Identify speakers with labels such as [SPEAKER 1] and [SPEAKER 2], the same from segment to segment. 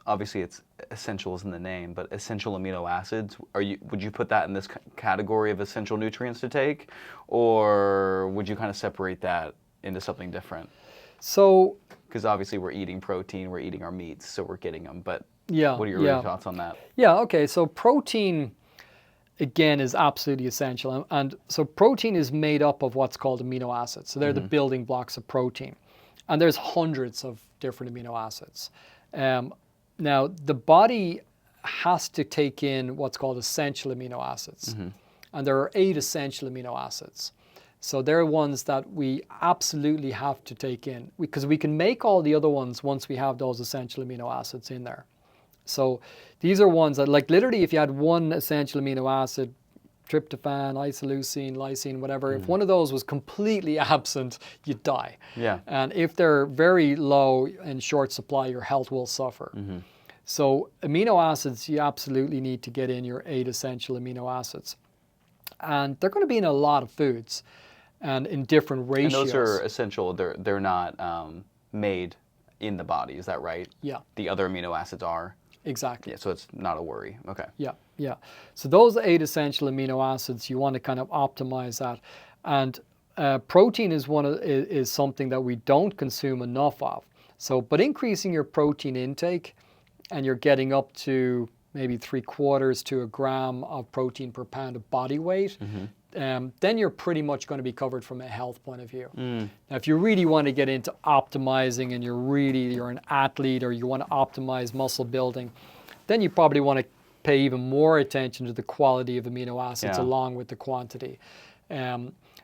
[SPEAKER 1] obviously it's essentials in the name, but essential amino acids, would you put that in this category of essential nutrients to take, or would you kind of separate that into something different?
[SPEAKER 2] So,
[SPEAKER 1] because obviously we're eating protein, we're eating our meats, so we're getting them, but
[SPEAKER 2] yeah,
[SPEAKER 1] what are your thoughts on that?
[SPEAKER 2] Yeah, okay, so protein, again, is absolutely essential. And so protein is made up of what's called amino acids. So they're the building blocks of protein. And there's hundreds of different amino acids. Now, the body has to take in what's called essential amino acids. And there are 8 essential amino acids. So they're ones that we absolutely have to take in, because we can make all the other ones once we have those essential amino acids in there. So these are ones that, like, literally, if you had one essential amino acid, tryptophan, isoleucine, lysine, whatever, if one of those was completely absent, you'd die.
[SPEAKER 1] Yeah.
[SPEAKER 2] And if they're very low in short supply, your health will suffer. So amino acids, you absolutely need to get in your 8 essential amino acids. And they're going to be in a lot of foods and in different ratios.
[SPEAKER 1] And those are essential. They're not made in the body. Is that right?
[SPEAKER 2] Yeah.
[SPEAKER 1] The other amino acids are?
[SPEAKER 2] Exactly.
[SPEAKER 1] Yeah, so it's not a worry. Okay.
[SPEAKER 2] Yeah, yeah. So those 8 essential amino acids, you want to kind of optimize that. And protein is something that we don't consume enough of. So, but increasing your protein intake, and you're getting up to maybe 3/4 to a gram of protein per pound of body weight, then you're pretty much going to be covered from a health point of view. Now, if you really want to get into optimizing and you're an athlete, or you want to optimize muscle building, then you probably want to pay even more attention to the quality of amino acids along with the quantity.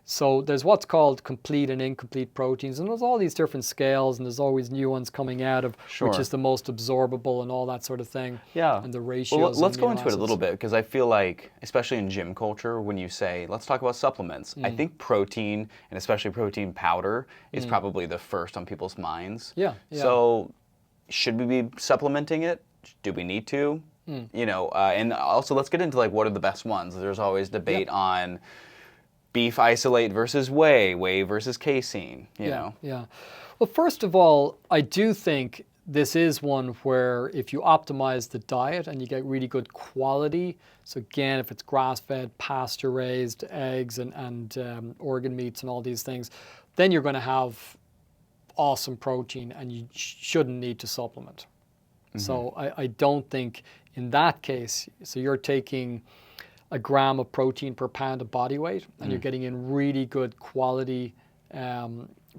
[SPEAKER 2] So there's what's called complete and incomplete proteins, and there's all these different scales, and there's always new ones coming out of which is the most absorbable and all that sort of thing.
[SPEAKER 1] Yeah.
[SPEAKER 2] And the ratios.
[SPEAKER 1] Well, let's go
[SPEAKER 2] amino
[SPEAKER 1] into
[SPEAKER 2] acids.
[SPEAKER 1] it a little bit, because I feel like, especially in gym culture, when you say, let's talk about supplements, I think protein, and especially protein powder, is probably the first on people's minds.
[SPEAKER 2] Yeah.
[SPEAKER 1] So should we be supplementing it? Do we need to? You know, and also let's get into, like, what are the best ones? There's always debate on beef isolate versus whey versus casein, you know?
[SPEAKER 2] Yeah. Well, first of all, I do think this is one where if you optimize the diet and you get really good quality, so again, if it's grass-fed, pasture-raised eggs and organ meats and all these things, then you're going to have awesome protein, and you shouldn't need to supplement. So I don't think in that case, so you're taking a gram of protein per pound of body weight, and you're getting in really good quality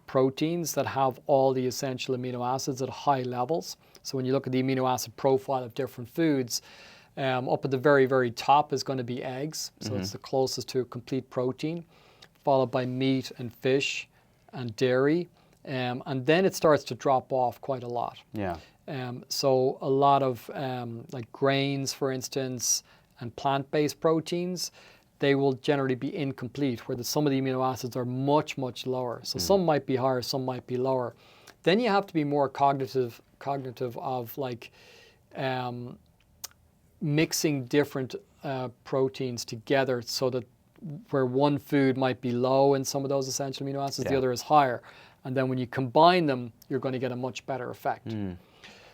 [SPEAKER 2] proteins that have all the essential amino acids at high levels. So when you look at the amino acid profile of different foods, up at the very, very top is going to be eggs. So it's the closest to a complete protein, followed by meat and fish and dairy. And then it starts to drop off quite a lot.
[SPEAKER 1] Yeah.
[SPEAKER 2] So a lot of like grains, for instance, and plant-based proteins, they will generally be incomplete, where some of the amino acids are much, much lower. So some might be higher, some might be lower. Then you have to be more cognitive of, like, mixing different proteins together, so that where one food might be low in some of those essential amino acids, the other is higher. And then when you combine them, you're going to get a much better effect.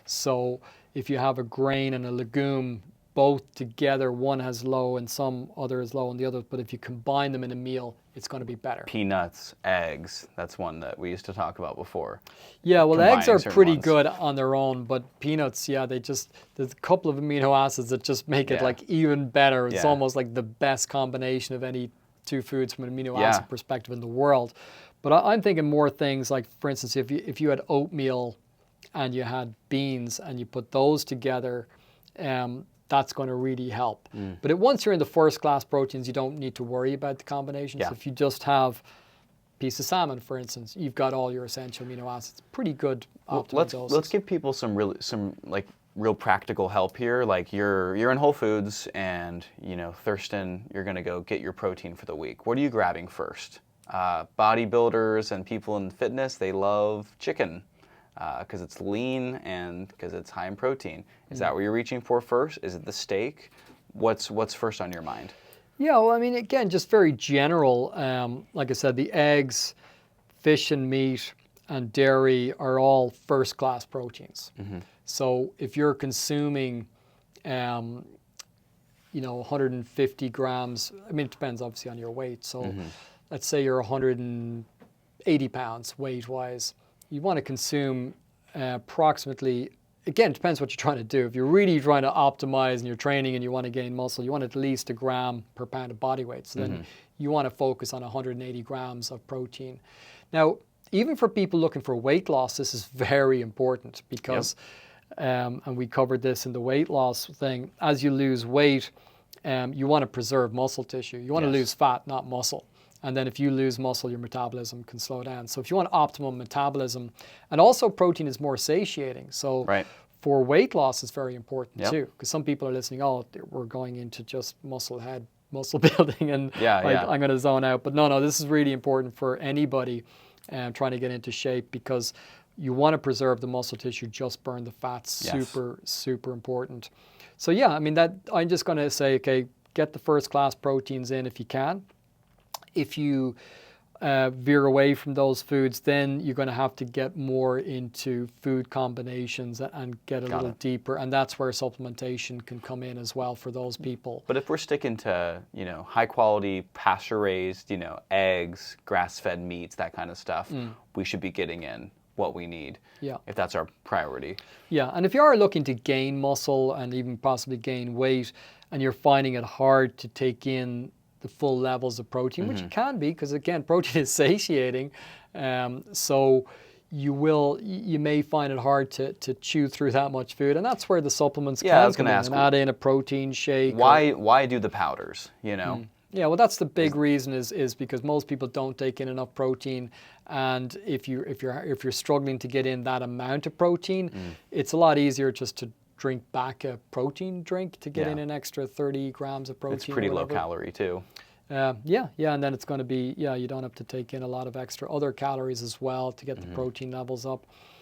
[SPEAKER 2] So if you have a grain and a legume, both together, one has low and some other is low on the other, but if you combine them in a meal, it's going to be better.
[SPEAKER 1] Peanuts, eggs, that's one that we used to talk about before.
[SPEAKER 2] Yeah, well, eggs are pretty
[SPEAKER 1] ones.
[SPEAKER 2] good on their own, but peanuts, there's a couple of amino acids that just make it like even better. It's almost like the best combination of any 2 foods from an amino acid perspective in the world. But I'm thinking more things like, for instance, if you had oatmeal and you had beans and you put those together, that's going to really help. But once you're in the first class proteins, you don't need to worry about the combinations. If you just have a piece of salmon, for instance, you've got all your essential amino acids. Pretty good optimal
[SPEAKER 1] Let's give people some real practical help here. Like, you're in Whole Foods, and, you know, Thurston, you're going to go get your protein for the week. What are you grabbing first? Bodybuilders and people in fitness, they love chicken, because it's lean and because it's high in protein. Is that what you're reaching for first? Is it the steak? What's first on your mind?
[SPEAKER 2] Yeah, well, I mean, again, just very general. Like I said, the eggs, fish and meat, and dairy are all first-class proteins. So if you're consuming, 150 grams, I mean, it depends obviously on your weight. So let's say you're 180 pounds weight-wise. You want to consume approximately, again, it depends what you're trying to do. If you're really trying to optimize and you're training and you want to gain muscle, you want at least a gram per pound of body weight. So then you want to focus on 180 grams of protein. Now, even for people looking for weight loss, this is very important because, and we covered this in the weight loss thing, as you lose weight, you want to preserve muscle tissue. You want to lose fat, not muscle. And then if you lose muscle, your metabolism can slow down. So if you want optimum metabolism, and also protein is more satiating. So for weight loss, it's very important too. Because some people are listening, oh, we're going into just muscle building, and I'm going to zone out. But no, this is really important for anybody trying to get into shape, because you want to preserve the muscle tissue, just burn the fats. Super important. So yeah, I mean, that I'm just going to say, okay, get the first class proteins in if you can. If you veer away from those foods, then you're going to have to get more into food combinations and get a little deeper. And that's where supplementation can come in as well for those people.
[SPEAKER 1] But if we're sticking to, high quality pasture raised, eggs, grass-fed meats, that kind of stuff, we should be getting in what we need if that's our priority.
[SPEAKER 2] Yeah, and if you are looking to gain muscle and even possibly gain weight, and you're finding it hard to take in the full levels of protein, which it can be, because again, protein is satiating. So you may find it hard to chew through that much food, and that's where the supplements can come in and add in a protein shake.
[SPEAKER 1] Why do the powders?
[SPEAKER 2] Yeah, well, that's the big reason is because most people don't take in enough protein, and if you're struggling to get in that amount of protein, it's a lot easier just to drink back a protein drink to get in an extra 30 grams of protein.
[SPEAKER 1] It's pretty low calorie too.
[SPEAKER 2] And then it's going to be, you don't have to take in a lot of extra other calories as well to get the protein levels up.